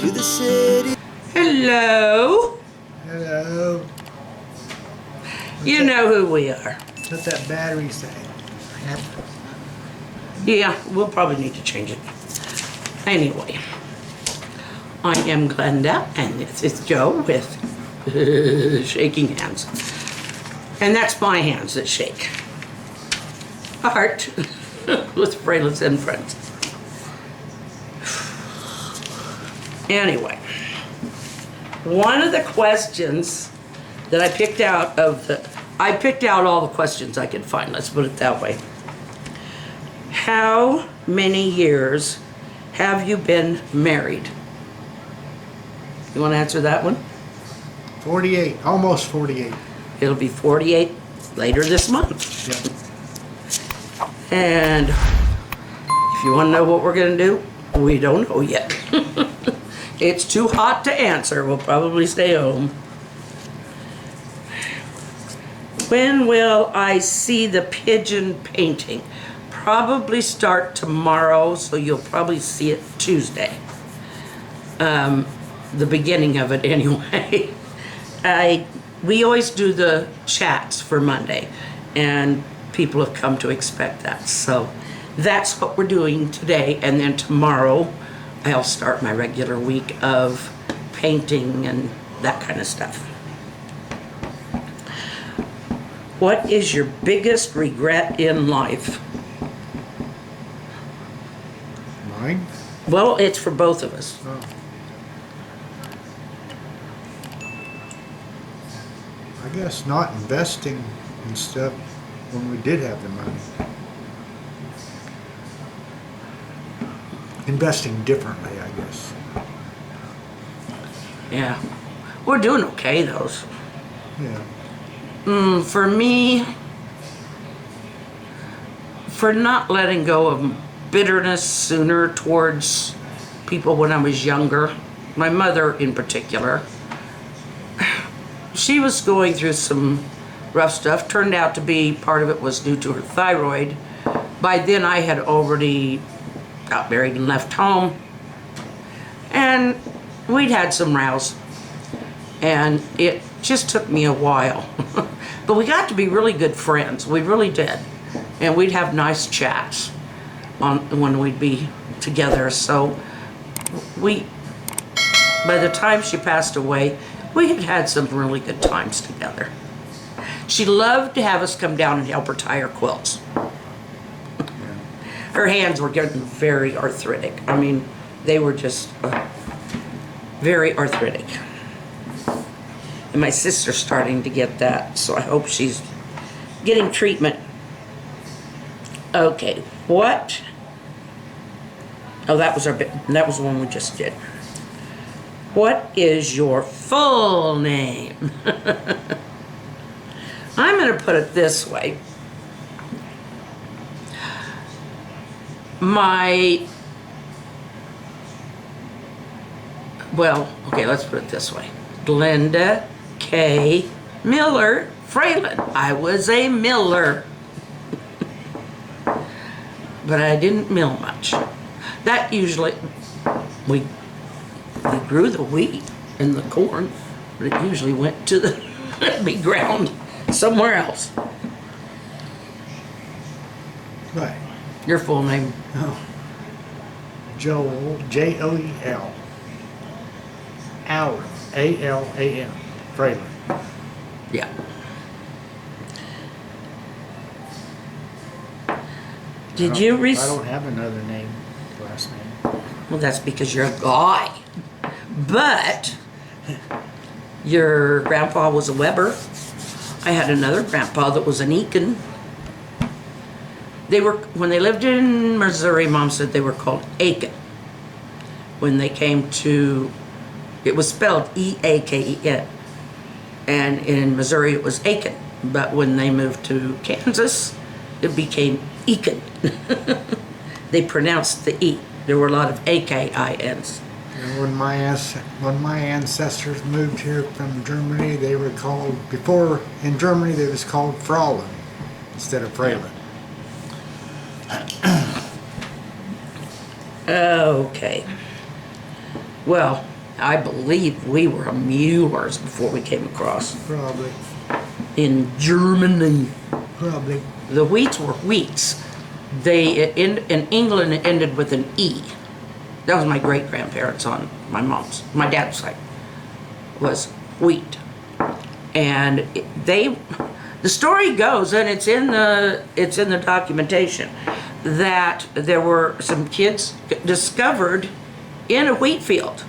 to the city. Hello. Hello. You know who we are. What's that battery say? Yeah, we'll probably need to change it. Anyway, I am Glenda, and this is Joe with shaking hands. And that's my hands that shake. Heart with Fralins and Friends. Anyway, one of the questions that I picked out I picked out all the questions I could find, let's put it that way. How many years have you been married? You want to answer that one? 48, almost 48. It'll be 48 later this month. Yep. And if you want to know what we're going to do, we don't know yet. It's too hot to answer. We'll probably stay home. When will I see the pigeon painting? Probably start tomorrow, so you'll probably see it Tuesday. The beginning of it anyway. We always do the chats for Monday, and people have come to expect that. So that's what we're doing today, and then tomorrow I'll start my regular week of painting and that kind of stuff. What is your biggest regret in life? Mine? Well, it's for both of us. Oh. I guess not investing in stuff when we did have the money. Investing differently, I guess. Yeah. We're doing okay, though. Yeah. For me, for not letting go of bitterness sooner towards people when I was younger, my mother in particular, she was going through some rough stuff. Turned out to be part of it was due to her thyroid. By then I had already got married and left home, and we'd had some rows, and it just took me a while. But we got to be really good friends. We really did. And we'd have nice chats when we'd be together. So by the time she passed away, we had had some really good times together. She loved to have us come down and help her tie her quilts. Her hands were getting very arthritic. I mean, they were just very arthritic. And my sister's starting to get that, so I hope she's getting treatment. Okay, what? Oh, that was the one we just did. What is your full name? I'm going to put it this way. Let's put it this way. Glenda K. Miller Fralin. I was a miller. But I didn't mill much. That usually, we grew the wheat and the corn, but it usually went to the be ground somewhere else. Right. Your full name? Oh. Joel, Joel. Alan, Alan. Fralin. Yeah. Did you I don't have another name, last name. Well, that's because you're a guy. But your grandpa was a Weber. I had another grandpa that was an Eakin. When they lived in Missouri, Mom said they were called Aiken. When they came to, it was spelled E-A-K-E-N. And in Missouri it was Aiken. But when they moved to Kansas, it became Eakin. They pronounced the E. There were a lot of A-K-I-Ns. And when my ancestors moved here from Germany, they were called, before in Germany they was called Fralin instead of Fralin. Okay. Well, I believe we were Muellers before we came across. Probably. In Germany. Probably. The wheats were wheats. In England, it ended with an E. That was my great-grandparents on my dad's side, was wheat. And the story goes, and it's in the documentation, that there were some kids discovered in a wheat field,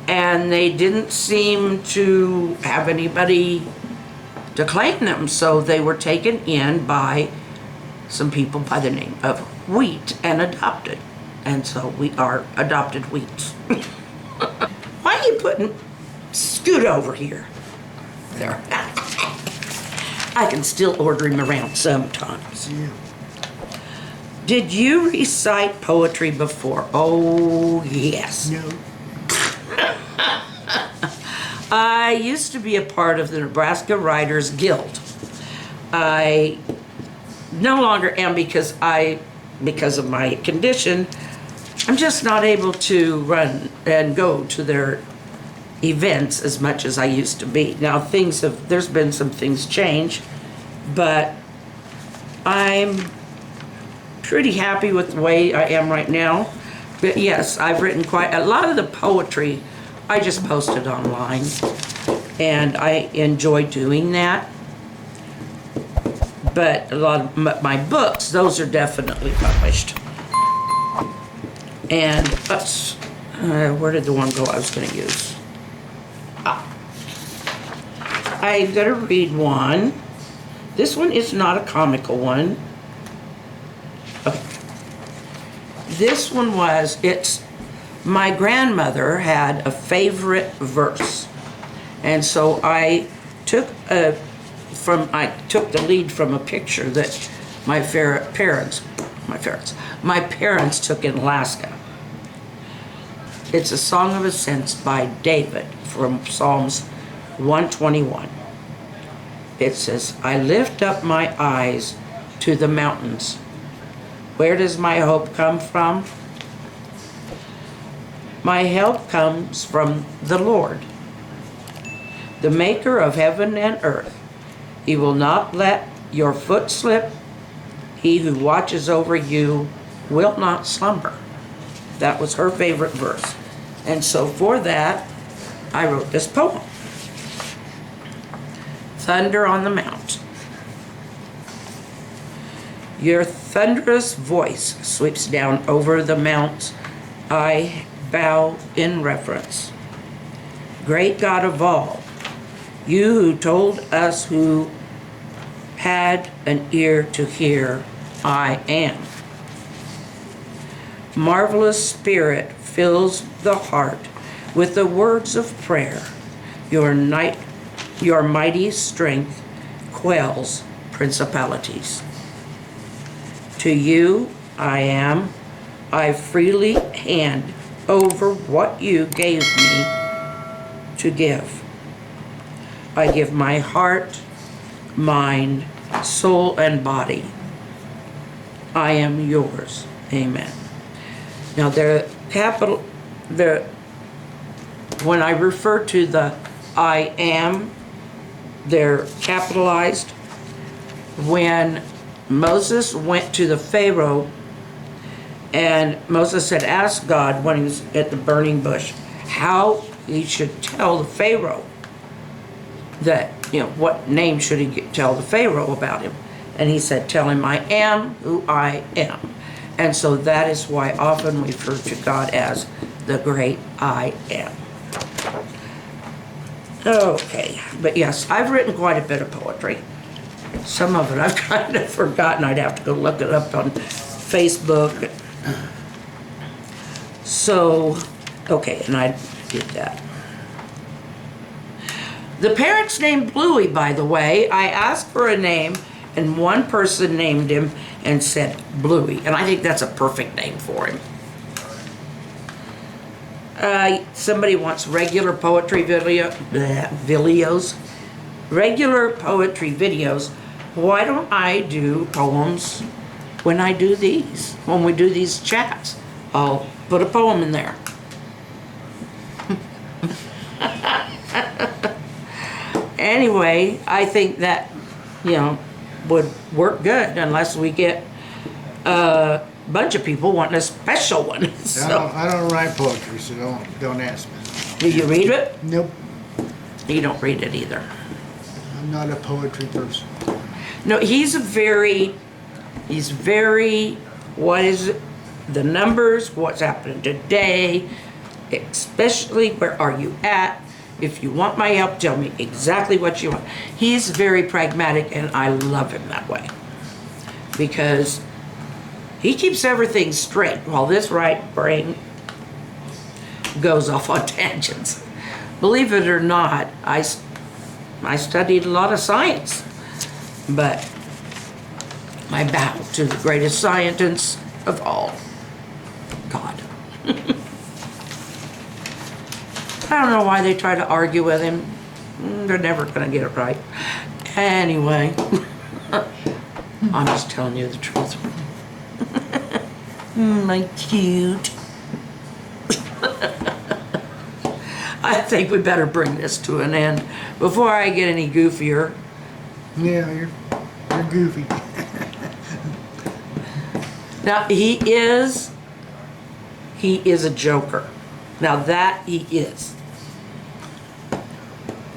and they didn't seem to have anybody to claim them, so they were taken in by some people by the name of Wheat and adopted. And so we are adopted wheats. Why are you scoot over here? There. I can still order him around sometimes. Yeah. Did you recite poetry before? Oh, yes. No. I used to be a part of the Nebraska Writers Guild. I no longer am because of my condition. I'm just not able to run and go to their events as much as I used to be. Now there's been some things change, but I'm pretty happy with the way I am right now. But yes, I've written quite a lot of the poetry. I just posted online, and I enjoy doing that. But a lot of my books, those are definitely published. And where did the one go I was going to use? I'm going to read one. This one is not a comical one. Okay. This one my grandmother had a favorite verse. And so I took the lead from a picture that my parents took in Alaska. It's a Song of Ascents by David from Psalms 121. It says, I lift up my eyes to the mountains. Where does my hope come from? My help comes from the Lord, the maker of heaven and earth. He will not let your foot slip. He who watches over you will not slumber. That was her favorite verse. And so for that, I wrote this poem. Thunder on the Mount. Your thunderous voice sweeps down over the mounts. I bow in reverence. Great God of all, you who told us who had an ear to hear, I am. Marvelous Spirit fills the heart with the words of prayer. Your mighty strength quells principalities. To you I freely hand over what you gave me to give. I give my heart, mind, soul, and body. I am yours. Amen. Now when I refer to the I am, they're capitalized. When Moses went to the Pharaoh, and Moses had asked God when he was at the burning bush how he should tell the Pharaoh that, what name should he tell the Pharaoh about him. And he said, tell him I am who I am. And so that is why often we refer to God as the great I am. Okay, but yes, I've written quite a bit of poetry. Some of it I've kind of forgotten. I'd have to go look it up on Facebook. So, okay, and I did that. The parents named Bluey, by the way. I asked for a name, and one person named him and said Bluey, and I think that's a perfect name for him. Somebody wants regular poetry videos. Regular poetry videos. Why don't I do poems when we do these chats? I'll put a poem in there. Anyway, I think that, would work good unless we get a bunch of people wanting a special one. So, I don't write poetry, so don't ask me. do you read it? Nope. You don't read it either. I'm not a poetry person. No, he's very, what is it? The numbers, what's happening today, especially where are you at? If you want my help, tell me exactly what you want. He's very pragmatic, and I love him that way. Because he keeps everything straight while this right brain goes off on tangents. Believe it or not, I studied a lot of science, but I bow to the greatest scientist of all, God. I don't know why they try to argue with him. They're never going to get it right. Anyway, I'm just telling you the truth. My cute. I think we better bring this to an end before I get any goofier. Yeah, you're goofy. Now, he is a joker. Now that he is.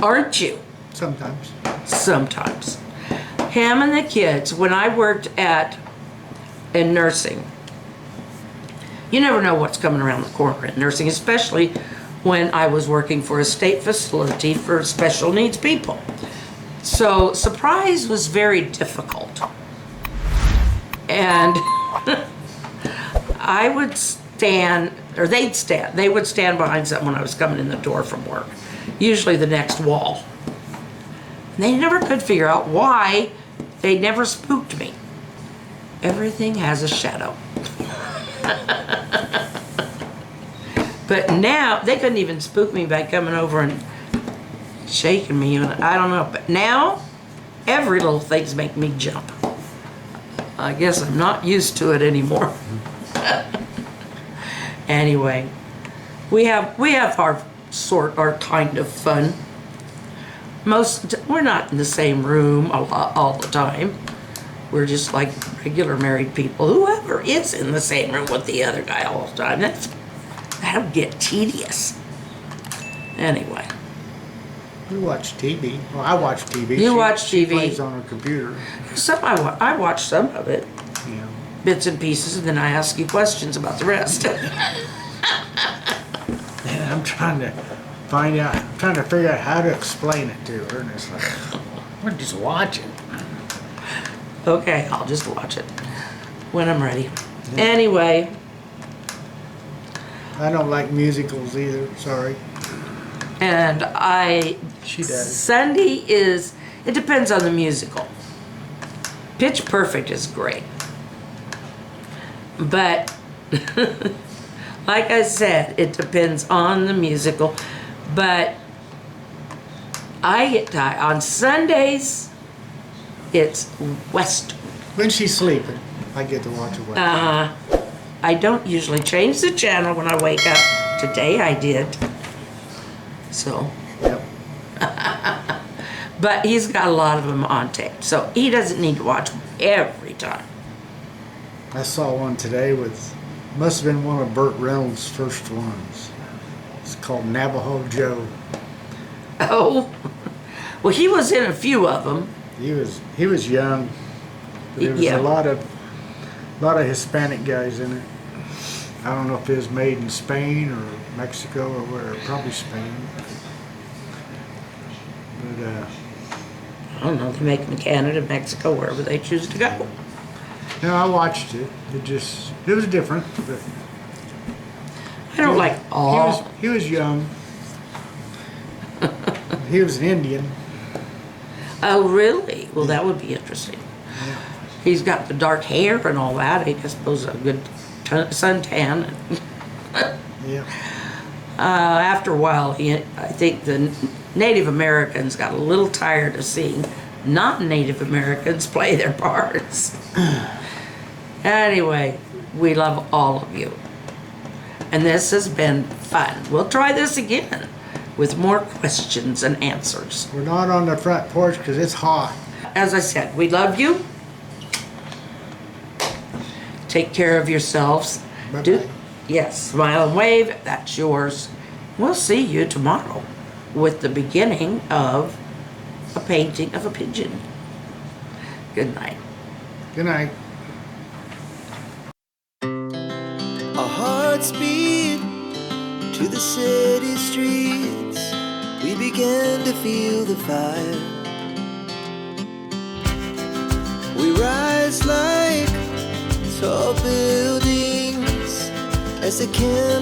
Aren't you? Sometimes. Sometimes. Him and the kids, when I worked in nursing, you never know what's coming around the corner in nursing, especially when I was working for a state facility for special needs people. So surprise was very difficult. And I would they would stand behind something when I was coming in the door from work, usually the next wall. And they never could figure out why they never spooked me. Everything has a shadow. But now, they couldn't even spook me by coming over and shaking me, and I don't know. But now, every little thing's making me jump. I guess I'm not used to it anymore. Anyway, we have our kind of fun. We're not in the same room all the time. We're just like regular married people. Whoever is in the same room with the other guy all the time, that'll get tedious. Anyway. We watch TV. Well, I watch TV. You watch TV. She plays on her computer. I watch some of it. Yeah. Bits and pieces, and then I ask you questions about the rest. And I'm trying to figure out how to explain it to her, and it's like, we're just watching. Okay, I'll just watch it when I'm ready. Yeah. Anyway. I don't like musicals either, sorry. And She does. Sunday it depends on the musical. Pitch Perfect is great. But, like I said, it depends on the musical. But I get tired. On Sundays, it's Western. When she's sleeping, I get to watch a Western. I don't usually change the channel when I wake up. Today I did. So. Yep. But he's got a lot of them on tape, so he doesn't need to watch them every time. I saw one today must have been one of Burt Reynolds' first ones. It's called Navajo Joe. Oh, well, he was in a few of them. He was young. But there was a lot of Hispanic guys in it. I don't know if it was made in Spain or Mexico or where. Probably Spain. But I don't know if they make them in Canada, Mexico, wherever they choose to go. no, I watched it. It was different. But I don't like all. He was young. He was an Indian. Oh, really? Well, that would be interesting. Yeah. He's got the dark hair and all that. I suppose a good suntan. Yeah. After a while, I think the Native Americans got a little tired of seeing non-Native Americans play their parts. Anyway, we love all of you. And this has been fun. We'll try this again. with more questions and answers. We're not on the front porch because it's hot. As I said, we love you. Take care of yourselves. Bye-bye. Yes, smile and wave. That's yours. We'll see you tomorrow with the beginning of a painting of a pigeon. Good night. Good night. Our hearts beat to the city streets. We began to feel the fire. We rise like tall buildings as the candle